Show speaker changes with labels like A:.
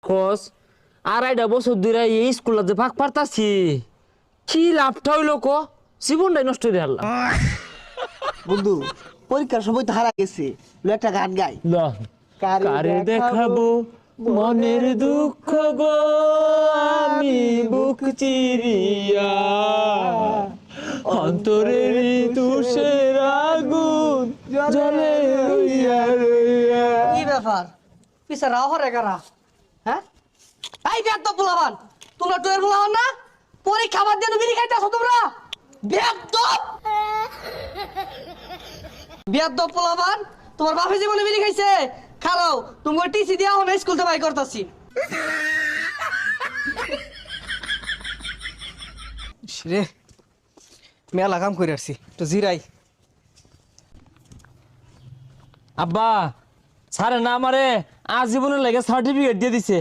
A: খোঁজ 2.5 বছর ধরে এই স্কুলে যে ভাগ পারতাছি কি লাভটা হইলো ক জীবনটাই নষ্ট হয়ে গেল
B: বন্ধু পরীক্ষার সময় তো হারা গেছে একটা গান গাই
A: কারে দেখাবো মনের দুঃখ গো আমি বুক চিরিয়া অন্তরের তুষের আগুন জ্বলে রইয়া রইয়া।
C: কি ব্যাপার পিছে রাও হরে কারা হ্যাঁ এই বেদ পোলাবান তোমরা টুয়ের পোলাবান না পরীক্ষা বাদ দিয়ে বিড়ি খাইতেছো তোমরা বেদ পোলাবান তোমার বাপে জীবনে বিড়ি খাইছে খারাও তুমি টিসি দিয়া হন স্কুল থেকে বাই করতাছি রে মেলা কাম করে আসছি তো জিরাই
A: আব্বা স্যারে না আমারে আজীবনের লাগে সার্টিফিকেট দিয়ে দিছে